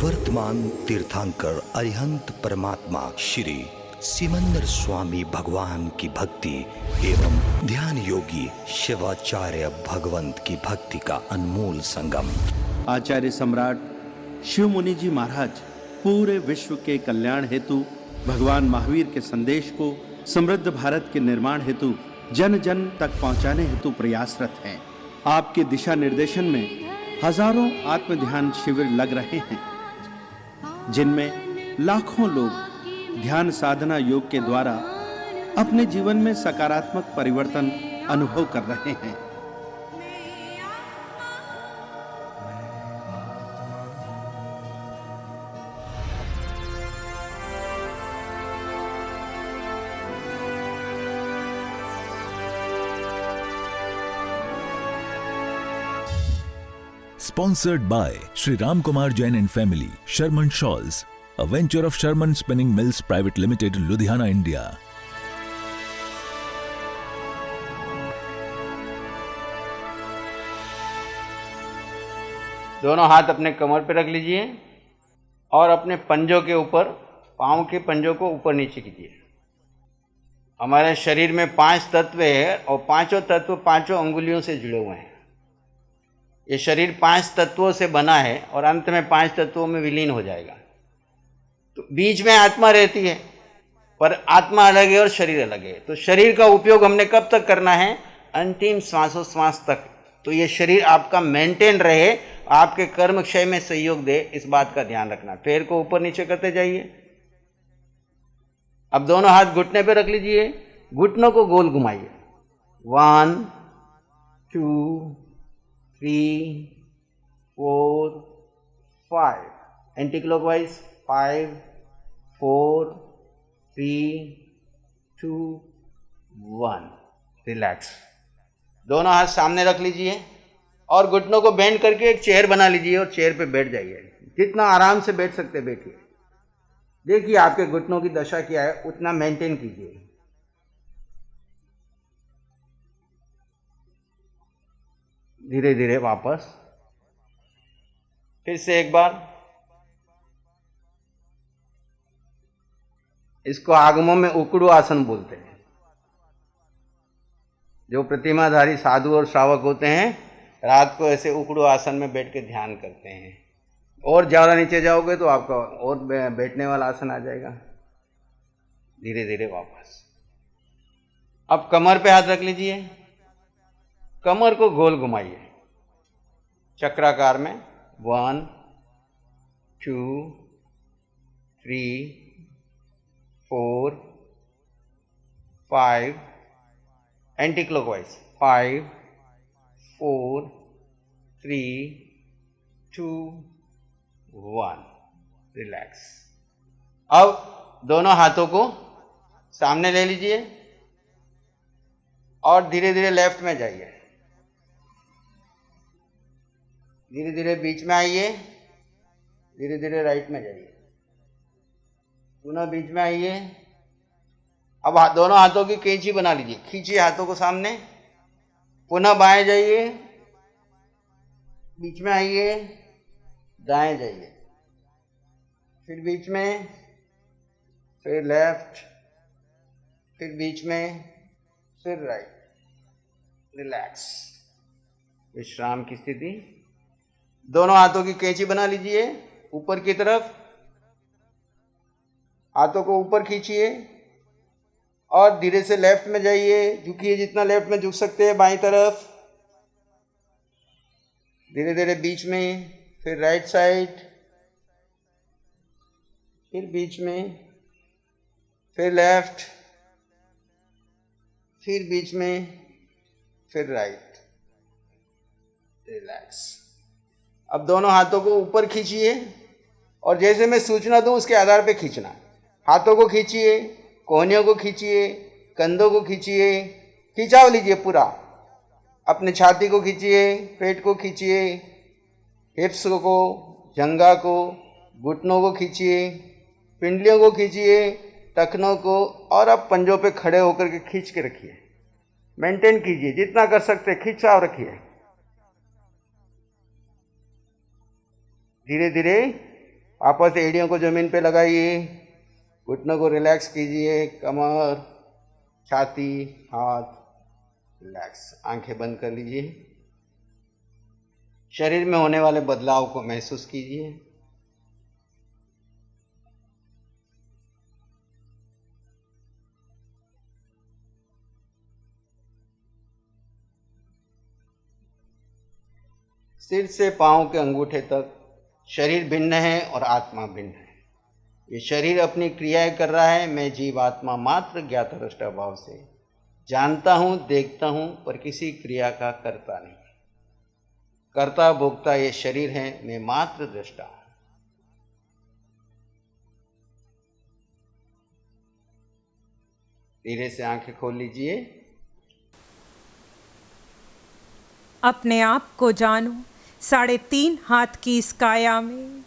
वर्तमान तीर्थंकर अरिहंत परमात्मा श्री सिमंदर स्वामी भगवान की भक्ति एवं ध्यान योगी शिवाचार्य भगवंत की भक्ति का अनमोल संगम। आचार्य सम्राट शिव मुनि जी महाराज पूरे विश्व के कल्याण हेतु भगवान महावीर के संदेश को समृद्ध भारत के निर्माण हेतु जन जन तक पहुंचाने हेतु प्रयासरत हैं। आपके दिशा निर्देशन में हजारों आत्म ध्यान शिविर लग रहे हैं, जिनमें लाखों लोग ध्यान साधना योग के द्वारा अपने जीवन में सकारात्मक परिवर्तन अनुभव कर रहे हैं। Sponsored by Sri Ram Kumar Jain and Family, Sherman Shawls, a venture of Sherman Spinning Mills Private Limited, Ludhiana, India. दोनों हाथ अपने कमर पे रख लीजिए और अपने पंजों के ऊपर, पाँव के पंजों को ऊपर नीचे कीजिए। हमारे शरीर में 5 तत्व है और पांचों तत्व 5 अंगुलियों से जुड़े हुए हैं। ये शरीर 5 तत्वों से बना है और अंत में 5 तत्वों में विलीन हो जाएगा। तो बीच में आत्मा रहती है, पर आत्मा अलग है और शरीर अलग है। तो शरीर का उपयोग हमने कब तक करना है? अंतिम श्वासोश्वास तक। तो ये शरीर आपका मेंटेन रहे, आपके कर्म क्षय में सहयोग दे, इस बात का ध्यान रखना। पैर को ऊपर नीचे करते जाइए। अब दोनों हाथ घुटने पे रख लीजिए, घुटनों को गोल घुमाइए। 1 2 3 4 5 एंटी क्लॉकवाइज। 5 4 3 2 1। रिलैक्स। दोनों हाथ सामने रख लीजिए और घुटनों को बेंड करके एक चेयर बना लीजिए और चेयर पे बैठ जाइए। जितना आराम से बैठ सकते बैठिए। देखिए आपके घुटनों की दशा क्या है, उतना मेंटेन कीजिए। धीरे धीरे वापस। फिर से एक बार। इसको आगमों में उकड़ू आसन बोलते हैं। जो प्रतिमाधारी साधु और श्रावक होते हैं, रात को ऐसे उकड़ू आसन में बैठ के ध्यान करते हैं। और ज़्यादा नीचे जाओगे तो आपका और बैठने वाला आसन आ जाएगा। धीरे धीरे वापस। अब कमर पे हाथ रख लीजिए, कमर को गोल घुमाइए चक्राकार में। 1 2 3 4 5 एंटी क्लॉकवाइज। 5 4 3 2 1। रिलैक्स। अब दोनों हाथों को सामने ले लीजिए और धीरे धीरे लेफ्ट में जाइए। धीरे धीरे बीच में आइए, धीरे धीरे राइट में जाइए, पुनः बीच में आइए। अब दोनों हाथों की कैंची बना लीजिए, खींचिए हाथों को सामने, पुनः बाएं जाइए, बीच में आइए, दाएं जाइए, फिर बीच में, फिर लेफ्ट, फिर बीच में, फिर राइट। रिलैक्स। विश्राम की स्थिति। दोनों हाथों की कैंची बना लीजिए ऊपर की तरफ। हाथों को ऊपर खींचिए और धीरे से लेफ्ट में जाइए। झुकिए जितना लेफ्ट में झुक सकते हैं, बाईं तरफ। धीरे धीरे बीच में, फिर राइट साइड, फिर बीच में, फिर लेफ्ट, फिर बीच में, फिर राइट। रिलैक्स। अब दोनों हाथों को ऊपर खींचिए और जैसे मैं सूचना दूं उसके आधार पे खींचना। हाथों को खींचिए, कोहनियों को खींचिए, कंधों को खींचिए, खिंचाव लीजिए पूरा। अपने छाती को खींचिए, पेट को खींचिए, हिप्स को, जंघा को, घुटनों को खींचिए, पिंडलियों को खींचिए, टखनों को, और अब पंजों पे खड़े होकर के खींच के रखिए। मेंटेन कीजिए जितना कर सकते, खिंचाव रखिए। धीरे धीरे वापस एड़ियों को जमीन पे लगाइए, घुटनों को रिलैक्स कीजिए, कमर, छाती, हाथ रिलैक्स, आंखें बंद कर लीजिए। शरीर में होने वाले बदलाव को महसूस कीजिए। सिर से पांव के अंगूठे तक शरीर भिन्न है और आत्मा भिन्न है। ये शरीर अपनी क्रियाएं कर रहा है, मैं जीवात्मा मात्र ज्ञात दृष्टा भाव से जानता हूं, देखता हूं, पर किसी क्रिया का करता नहीं। कर्ता भोक्ता ये शरीर है, मैं मात्र दृष्टा हूं। धीरे से आंखें खोल लीजिए। अपने आप को जानो 3.5 हाथ की इस काया में,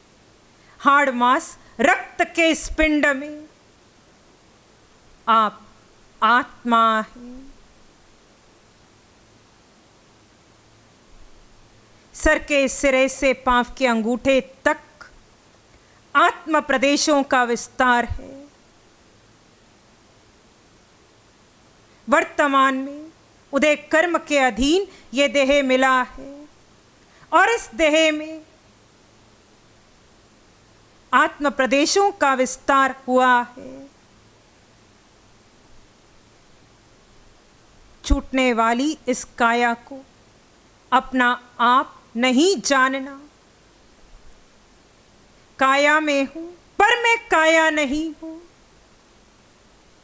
हाड़ मांस रक्त के इस पिंड में आप आत्मा हैं। सर के सिरे से पांव के अंगूठे तक आत्म प्रदेशों का विस्तार है। वर्तमान में उदय कर्म के अधीन ये देह मिला है और इस देह में आत्म प्रदेशों का विस्तार हुआ है। छूटने वाली इस काया को अपना आप नहीं जानना। काया में हूं पर मैं काया नहीं हूं,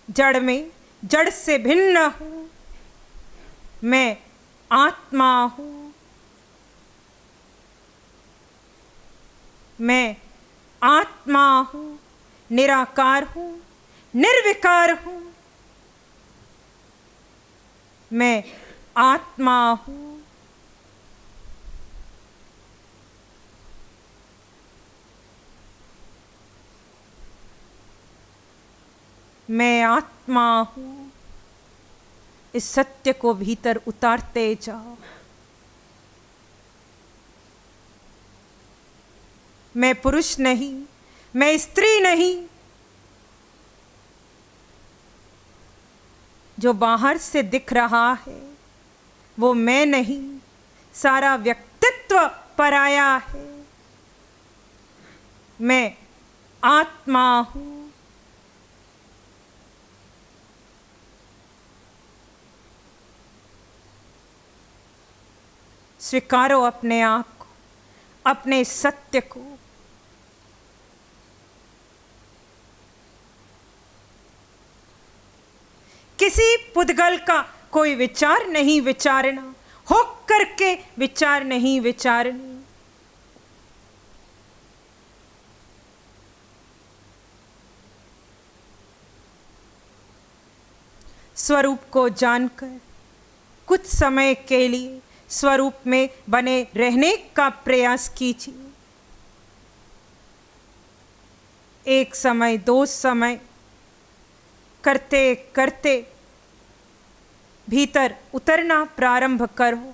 जड़ में जड़ से भिन्न हूं, मैं आत्मा हूं। मैं आत्मा हूं, निराकार हूं, निर्विकार हूं। मैं आत्मा हूं। मैं आत्मा हूं। इस सत्य को भीतर उतारते जाओ। मैं पुरुष नहीं, मैं स्त्री नहीं। जो बाहर से दिख रहा है वो मैं नहीं, सारा व्यक्तित्व पराया है। मैं आत्मा हूं। स्वीकारो अपने आप को, अपने सत्य को। किसी पुद्गल का कोई विचार नहीं विचारना, हो करके विचार नहीं विचारनी। स्वरूप को जानकर कुछ समय के लिए स्वरूप में बने रहने का प्रयास कीजिए। एक समय, 2 समय करते करते भीतर उतरना प्रारंभ करो।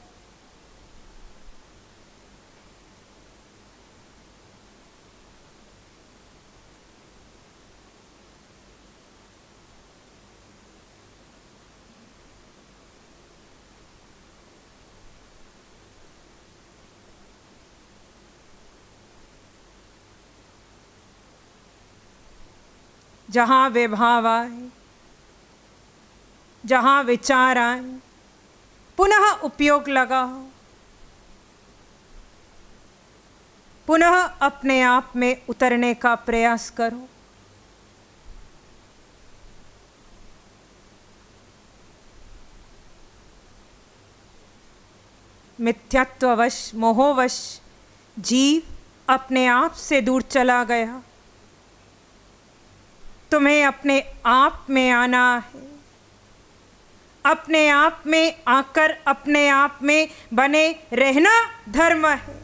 जहां वे भाव आए, जहां विचार आए, पुनः उपयोग लगाओ। पुनः अपने आप में उतरने का प्रयास करो। मिथ्यात्ववश, मोहवश जीव अपने आप से दूर चला गया। तुम्हें अपने आप में आना है। अपने आप में आकर अपने आप में बने रहना धर्म है।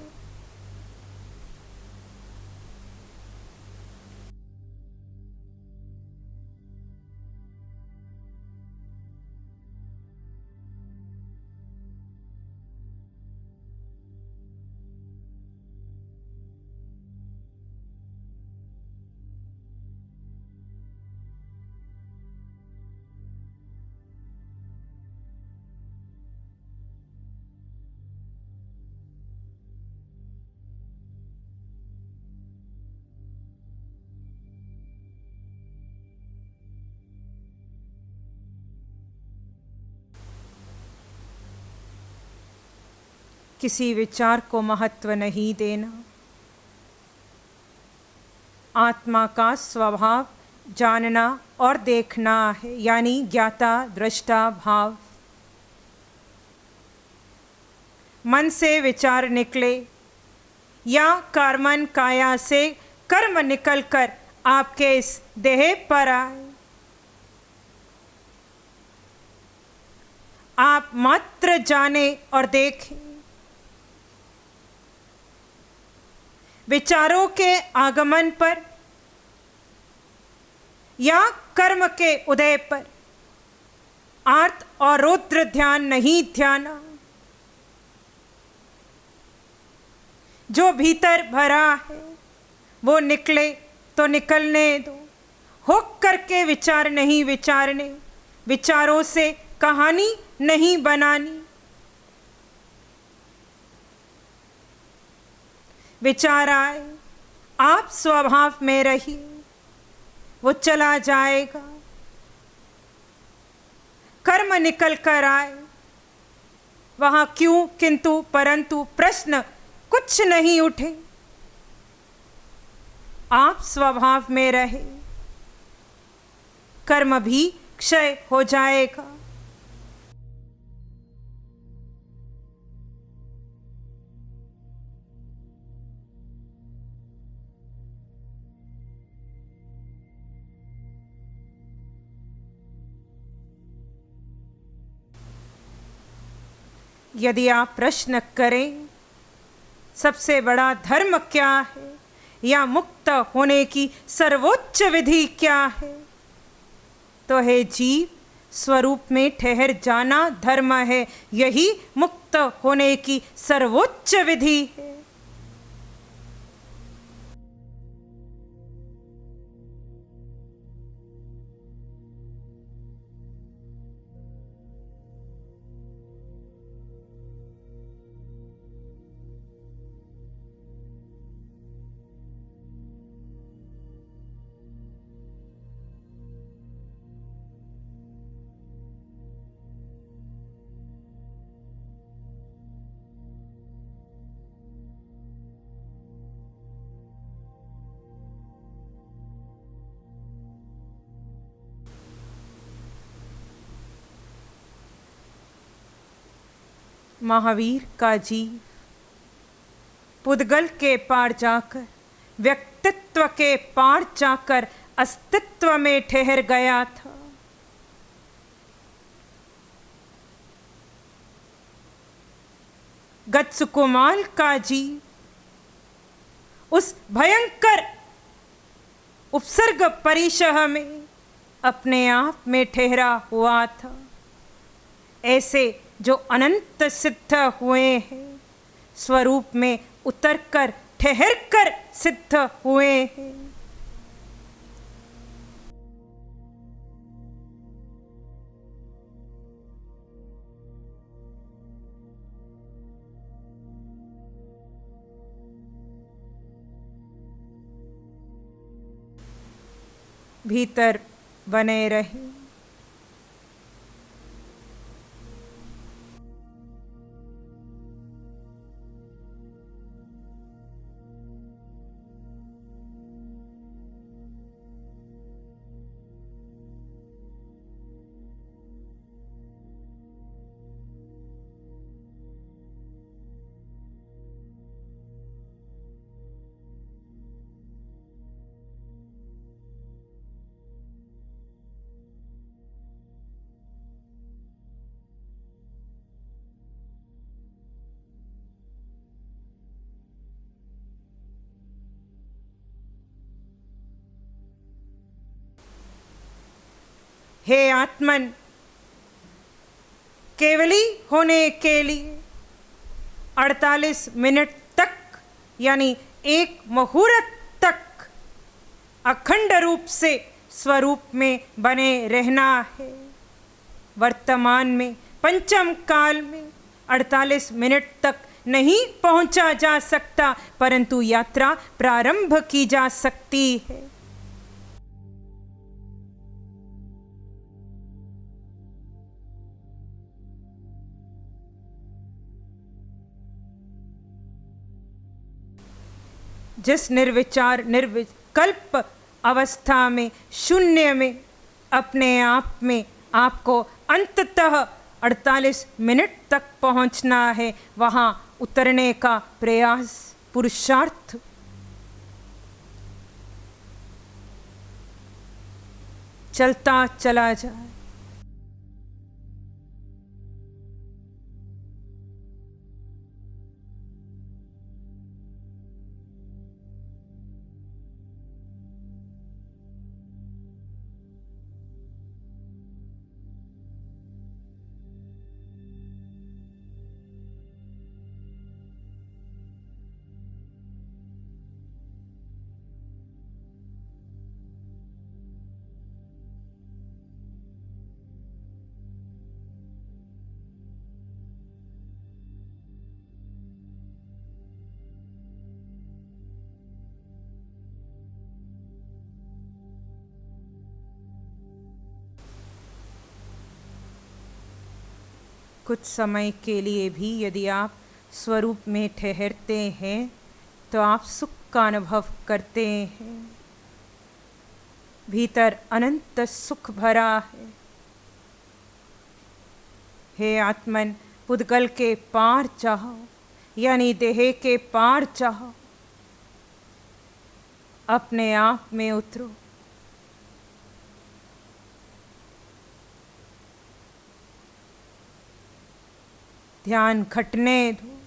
किसी विचार को महत्व नहीं देना। आत्मा का स्वभाव जानना और देखना है, यानी ज्ञाता दृष्टा भाव। मन से विचार निकले या कर्मन काया से कर्म निकलकर आपके इस देह पर आए, आप मात्र जाने और देखें। विचारों के आगमन पर या कर्म के उदय पर आर्त और रौद्र ध्यान नहीं ध्याना। जो भीतर भरा है वो निकले तो निकलने दो। होक करके विचार नहीं विचारने, विचारों से कहानी नहीं बनानी। विचार आए, आप स्वभाव में रहिए, वो चला जाएगा। कर्म निकल कर आए, वहां क्यों किंतु परंतु प्रश्न कुछ नहीं उठे। आप स्वभाव में रहे, कर्म भी क्षय हो जाएगा। यदि आप प्रश्न करें सबसे बड़ा धर्म क्या है या मुक्त होने की सर्वोच्च विधि क्या है, तो है जीव स्वरूप में ठहर जाना धर्म है। यही मुक्त होने की सर्वोच्च विधि है। महावीर का जीव पुद्गल के पार जाकर, व्यक्तित्व के पार जाकर अस्तित्व में ठहर गया था। गत्सुकुमाल का जीव उस भयंकर उपसर्ग परिशह में अपने आप में ठहरा हुआ था। ऐसे जो अनंत सिद्ध हुए हैं, स्वरूप में उतरकर ठहर कर सिद्ध हुए हैं। भीतर बने रहे। हे आत्मन, केवली होने के लिए 48 मिनट तक यानी एक मुहूर्त तक अखंड रूप से स्वरूप में बने रहना है। वर्तमान में पंचम काल में 48 मिनट तक नहीं पहुंचा जा सकता, परंतु यात्रा प्रारंभ की जा सकती है। जिस निर्विचार निर्विकल्प अवस्था में, शून्य में, अपने आप में आपको अंततः 48 मिनट तक पहुंचना है, वहां उतरने का प्रयास, पुरुषार्थ। चलता चला जाए। कुछ समय के लिए भी यदि आप स्वरूप में ठहरते हैं तो आप सुख का अनुभव करते हैं। भीतर अनंत सुख भरा है। हे आत्मन, पुद्गल के पार चाहो, यानी देह के पार चाहो, अपने आप में उतरो। ध्यान खटने दो।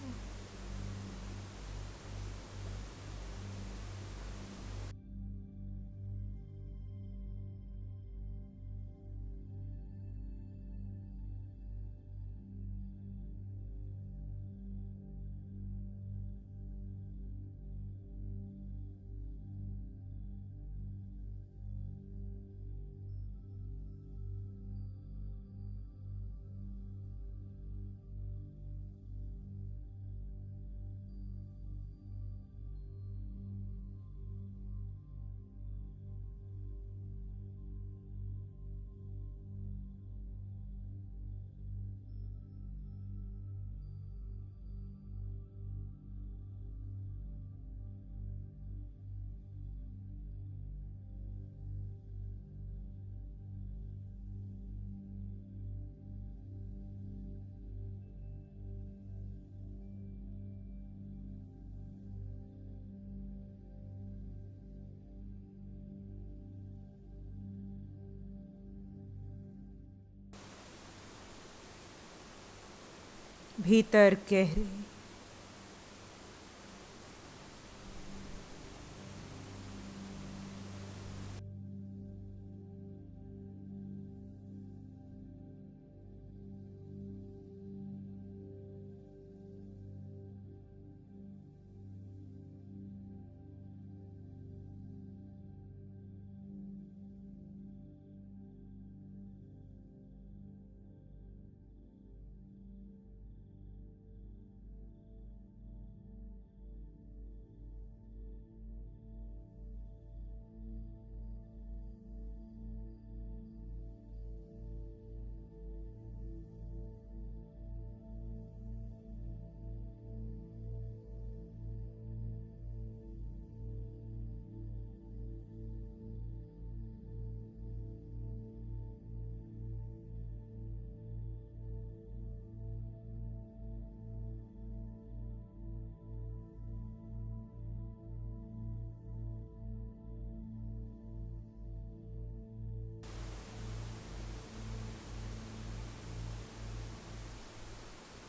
भीतर गहरे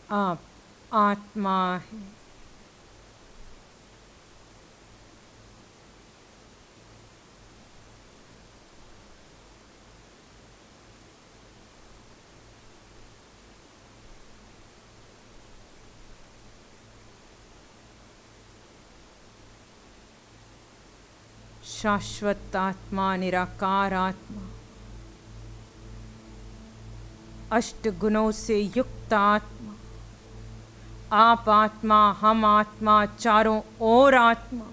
आप आत्मा है। शाश्वत आत्मा, निराकार आत्मा, अष्ट गुणों से युक्त आत्मा, आप आत्मा, हम आत्मा, चारों ओर आत्मा।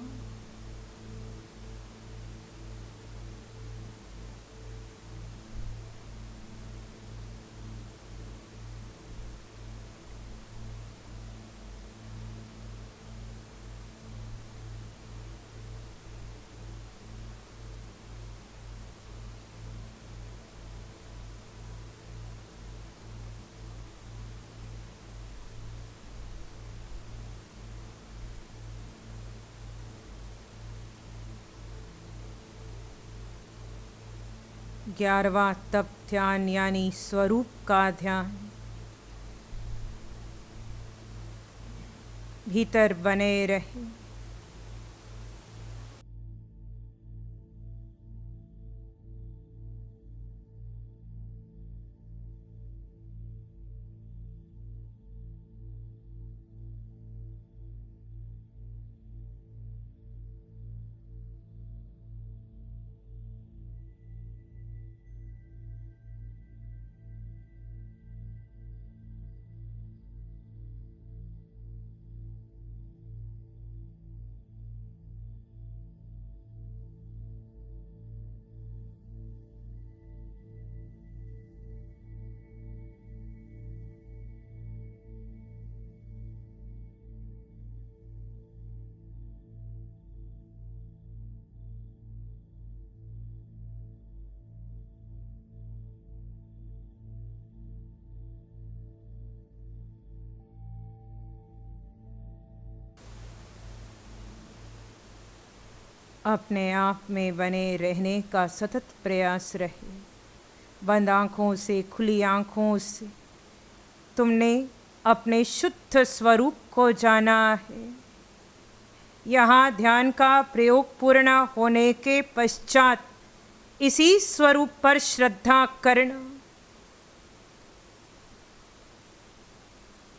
11वां तप ध्यान यानी स्वरूप का ध्यान। भीतर बने रहे। अपने आप में बने रहने का सतत प्रयास रहे। बंद आँखों से, खुली आँखों से तुमने अपने शुद्ध स्वरूप को जाना है। यहाँ ध्यान का प्रयोग पूर्ण होने के पश्चात इसी स्वरूप पर श्रद्धा करना।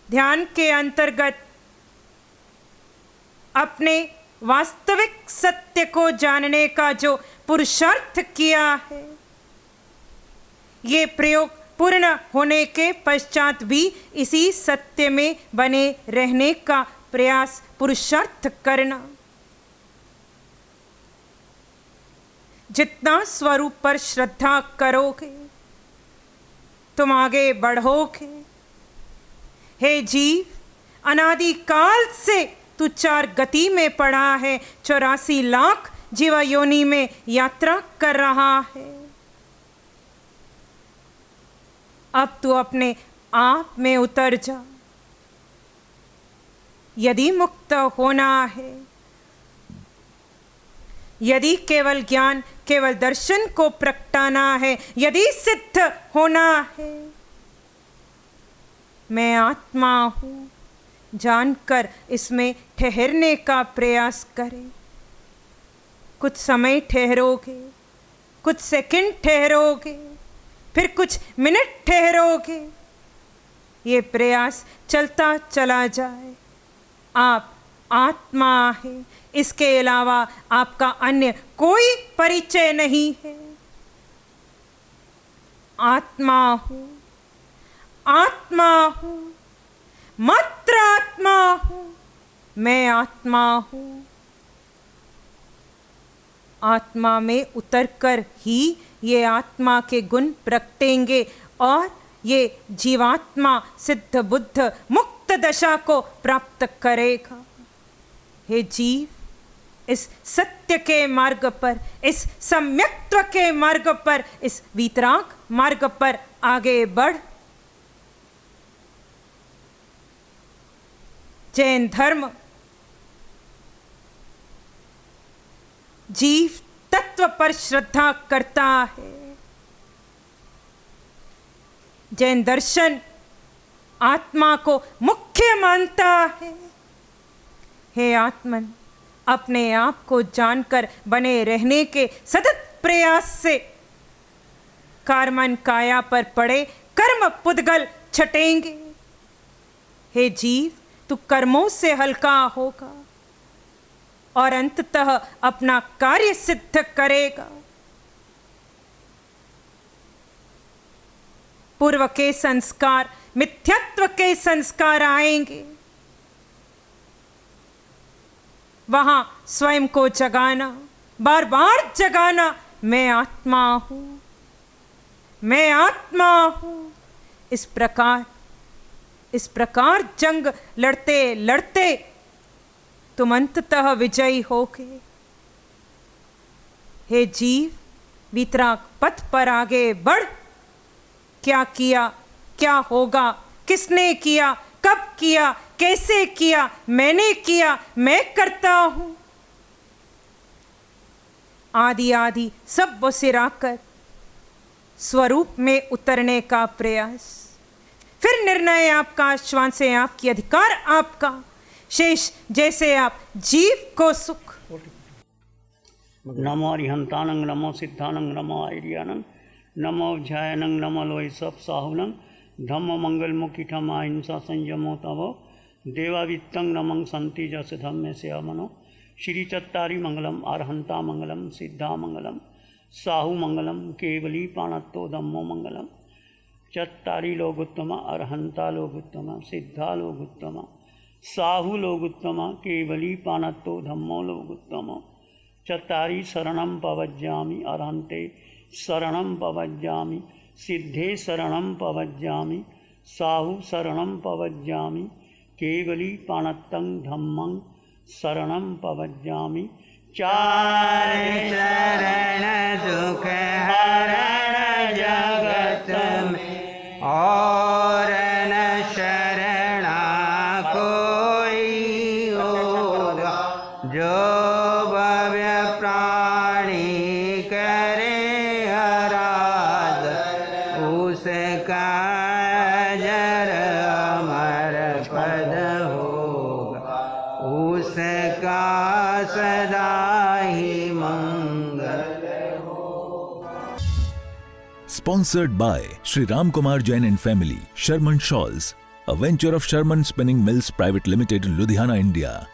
ध्यान के अंतर्गत अपने वास्तविक सत्य को जानने का जो पुरुषार्थ किया है, ये प्रयोग पूर्ण होने के पश्चात भी इसी सत्य में बने रहने का प्रयास पुरुषार्थ करना। जितना स्वरूप पर श्रद्धा करोगे तुम आगे बढ़ोगे। हे जीव, अनादिकाल से तू 4 गति में पड़ा है, 84 लाख जीवा योनि में यात्रा कर रहा है। अब तू अपने आप में उतर जा। यदि मुक्त होना है, यदि केवल ज्ञान, केवल दर्शन को प्रगटाना है, यदि सिद्ध होना है, मैं आत्मा हूं जानकर इसमें ठहरने का प्रयास करें। कुछ समय ठहरोगे, कुछ सेकंड ठहरोगे, फिर कुछ मिनट ठहरोगे। ये प्रयास चलता चला जाए। आप आत्मा है, इसके अलावा आपका अन्य कोई परिचय नहीं है। आत्मा हूं, आत्मा हूं, मात्र आत्मा हूं, मैं आत्मा हूं। आत्मा में उतरकर ही ये आत्मा के गुण प्रगटेंगे और ये जीवात्मा सिद्ध बुद्ध मुक्त दशा को प्राप्त करेगा। हे जीव, इस सत्य के मार्ग पर, इस सम्यक्त्व के मार्ग पर, इस वीतराग मार्ग पर आगे बढ़। जैन धर्म जीव तत्व पर श्रद्धा करता है। जैन दर्शन आत्मा को मुख्य मानता है। हे आत्मन, अपने आप को जानकर बने रहने के सतत प्रयास से कर्मन काया पर पड़े कर्म पुद्गल छटेंगे। हे जीव, तू कर्मों से हल्का होगा और अंततः अपना कार्य सिद्ध करेगा। पूर्व के संस्कार, मिथ्यात्व के संस्कार आएंगे। वहां स्वयं को जगाना, बार बार जगाना, मैं आत्मा हूं, मैं आत्मा हूं। इस प्रकार जंग लड़ते लड़ते तुम अंततः विजयी होगे। हे जीव, वीतराग पथ पर आगे बढ़। क्या किया, क्या होगा, किसने किया, कब किया, कैसे किया, मैंने किया, मैं करता हूं। आदि आदि सब वो सिराकर स्वरूप में उतरने का प्रयास, फिर निर्णय आपका, श्वासें आपकी, अधिकार आपका, शेष जैसे आप जीव को सुख। नमो अरिहंतानं नमो सिद्धानं नमो आर्यानं नमो ध्यानं नमो लोय सब साहुनं धम्म मंगल मुखी ठम अहिंसा संयमो तवो देवावित्तं नमं संति जस धम्मे से अमनो श्री चत्तारी मंगलम अरहंता मंगलम सिद्धा मंगलम साहु मंगलम केवली पाणत्तो धम्मो मंगलम चत्तारी लोगुत्तम अरहंता लोगुत्तम सिद्धा लोगुत्तम साहु लोगुत्तम केवली पाणत्तो धम्मो लोगुत्तम चत्तारी शरणं पवज्जामि अरहन्ते शरणं पवज्जामि सिद्धे शरणं पवज्जामि साहु शरणं पवज्जामि केवली पाणत्तं धम्मं शरणं पवज्जामि चार शरण दुख हरण जगत में और न शरणा कोई होगा जो Sponsored by Sri Ram Kumar Jain and Family, Sherman Shawls, a venture of Sherman Spinning Mills Private Limited, Ludhiana, India.